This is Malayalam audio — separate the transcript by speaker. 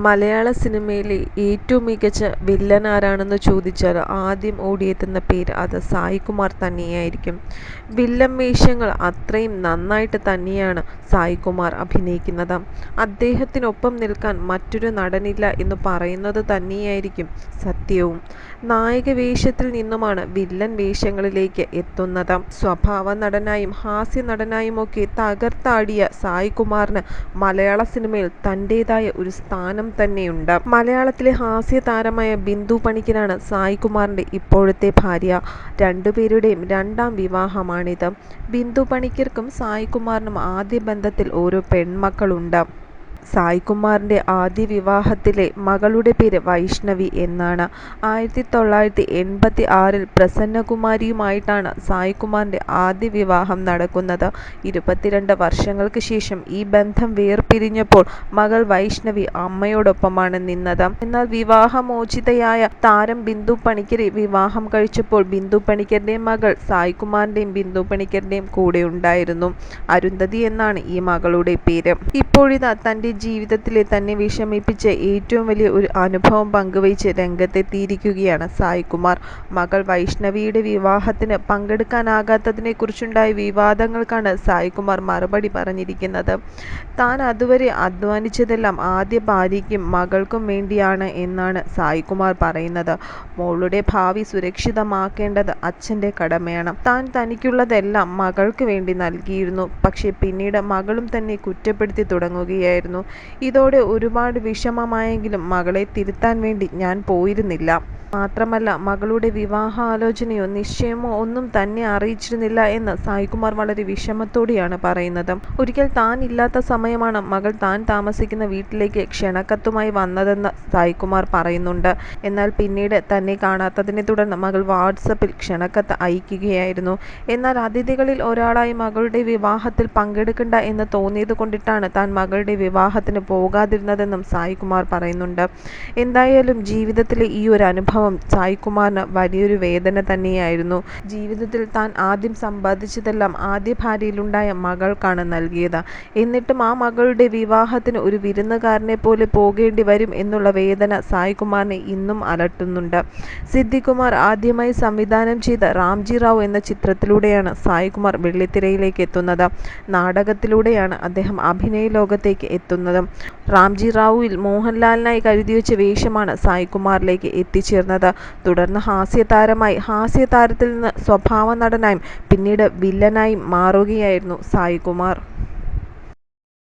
Speaker 1: മലയാള സിനിമയിലെ ഏറ്റവും മികച്ച വില്ലൻ ആരാണെന്ന് ചോദിച്ചാൽ ആദ്യം ഓടിയെത്തുന്ന പേര് അത് സായികുമാർ തന്നെയായിരിക്കും. വില്ലൻ വേഷങ്ങൾ അത്രയും നന്നായിട്ട് തന്നെയാണ് സായികുമാർ അഭിനയിക്കുന്നത്. അദ്ദേഹത്തിനൊപ്പം നിൽക്കാൻ മറ്റൊരു നടനില്ല എന്ന് പറയുന്നത് തന്നെയായിരിക്കും സത്യവും. നായക വേഷത്തിൽ നിന്നുമാണ് വില്ലൻ വേഷങ്ങളിലേക്ക് എത്തുന്നത്. സ്വഭാവ നടനായും ഹാസ്യ നടനായുമൊക്കെ തകർത്താടിയ സായികുമാറിന് മലയാള സിനിമയിൽ തൻ്റെതായ ഒരു സ്ഥാനം തന്നെയുണ്ട്. മലയാളത്തിലെ ഹാസ്യ താരമായ ബിന്ദു പണിക്കരാണ് സായികുമാറിന്റെ ഇപ്പോഴത്തെ ഭാര്യ. രണ്ടുപേരുടെയും രണ്ടാം വിവാഹമാണിത്. ബിന്ദു പണിക്കർക്കും സായികുമാറിനും ആദ്യ ബന്ധത്തിൽ ഓരോ പെൺമക്കളുണ്ട്. സായികുമാറിന്റെ ആദ്യ വിവാഹത്തിലെ മകളുടെ പേര് വൈഷ്ണവി എന്നാണ്. 1986 പ്രസന്നകുമാരിയുമായിട്ടാണ് സായികുമാറിന്റെ ആദ്യ വിവാഹം നടക്കുന്നത്. 22 വർഷങ്ങൾക്ക് ശേഷം ഈ ബന്ധം വേർപിരിഞ്ഞപ്പോൾ മകൾ വൈഷ്ണവി അമ്മയോടൊപ്പമാണ് നിന്നത്. എന്നാൽ വിവാഹമോചിതയായ താരം ബിന്ദു പണിക്കരെ വിവാഹം കഴിച്ചപ്പോൾ ബിന്ദു പണിക്കരുടെ മകൾ സായികുമാറിന്റെയും ബിന്ദു പണിക്കരുടെയും കൂടെ ഉണ്ടായിരുന്നു. അരുന്ധതി എന്നാണ് ഈ മകളുടെ പേര്. ഇപ്പോഴിതാ തൻ്റെ ജീവിതത്തിലെ തന്നെ വിഷമിപ്പിച്ച ഏറ്റവും വലിയ ഒരു അനുഭവം പങ്കുവച്ച് രംഗത്തെത്തിയിരിക്കുകയാണ് സായികുമാർ. മകൾ വൈഷ്ണവിയുടെ വിവാഹത്തിന് പങ്കെടുക്കാനാകാത്തതിനെ കുറിച്ചുണ്ടായ വിവാദങ്ങൾക്കാണ് സായികുമാർ മറുപടി പറഞ്ഞിരിക്കുന്നത്. താൻ അതുവരെ അധ്വാനിച്ചതെല്ലാം ആദ്യ ഭാര്യയ്ക്കും മകൾക്കും വേണ്ടിയാണ് എന്നാണ് സായികുമാർ പറയുന്നത്. മോളുടെ ഭാവി സുരക്ഷിതമാക്കേണ്ടത് അച്ഛൻ്റെ കടമയാണ്. താൻ തനിക്കുള്ളതെല്ലാം മകൾക്ക് വേണ്ടി നൽകിയിരുന്നു. പക്ഷേ പിന്നീട് മകളും തന്നെ കുറ്റപ്പെടുത്തി തുടങ്ങുകയായിരുന്നു. ഇതോടെ ഒരുപാട് വിഷമമായെങ്കിലും മകളെ തിരുത്താൻ വേണ്ടി ഞാൻ പോയിരുന്നില്ല. മാത്രമല്ല മകളുടെ വിവാഹാലോചനയോ നിശ്ചയമോ ഒന്നും തന്നെ അറിയിച്ചിരുന്നില്ല എന്ന് സായികുമാർ വളരെ വിഷമത്തോടെയാണ് പറയുന്നത്. ഒരിക്കൽ താൻ ഇല്ലാത്ത സമയമാണ് മകൾ താൻ താമസിക്കുന്ന വീട്ടിലേക്ക് ക്ഷണക്കത്തുമായി വന്നതെന്ന് സായികുമാർ പറയുന്നുണ്ട്. എന്നാൽ പിന്നീട് തന്നെ കാണാത്തതിനെ തുടർന്ന് മകൾ വാട്സപ്പിൽ ക്ഷണക്കത്ത് അയക്കുകയായിരുന്നു. എന്നാൽ അതിഥികളിൽ ഒരാളായി മകളുടെ വിവാഹത്തിൽ പങ്കെടുക്കണ്ട എന്ന് തോന്നിയത് കൊണ്ടിട്ടാണ് താൻ മകളുടെ വിവാഹത്തിന് പോകാതിരുന്നതെന്നും സായികുമാർ പറയുന്നുണ്ട്. എന്തായാലും ജീവിതത്തിലെ ഈ ഒരു അനുഭവം സായികുമാറിന് വലിയൊരു വേദന തന്നെയായിരുന്നു. ജീവിതത്തിൽ താൻ ആദ്യം സമ്പാദിച്ചതെല്ലാം ആദ്യ ഭാര്യയിലുണ്ടായ മകൾക്കാണ് നൽകിയത്. എന്നിട്ടും ആ മകളുടെ വിവാഹത്തിന് ഒരു വിരുന്നുകാരനെ പോലെ പോകേണ്ടി വരും എന്നുള്ള വേദന സായികുമാറിനെ ഇന്നും അലട്ടുന്നുണ്ട്. സിദ്ദിഖ് കുമാർ ആദ്യമായി സംവിധാനം ചെയ്ത റാംജി റാവു എന്ന ചിത്രത്തിലൂടെയാണ് സായികുമാർ വെള്ളിത്തിരയിലേക്ക് എത്തുന്നത്. നാടകത്തിലൂടെയാണ് അദ്ദേഹം അഭിനയ ലോകത്തേക്ക് എത്തുന്നത്. റാംജി റാവുവിൽ മോഹൻലാലിനായി കരുതിവെച്ച വേഷമാണ് സായികുമാറിലേക്ക് എത്തിച്ചേർന്നത്. തുടർന്ന് ഹാസ്യതാരമായി, ഹാസ്യതാരത്തിൽ നിന്ന് സ്വഭാവ നടനായും പിന്നീട് വില്ലനായും മാറുകയായിരുന്നു സായികുമാർ.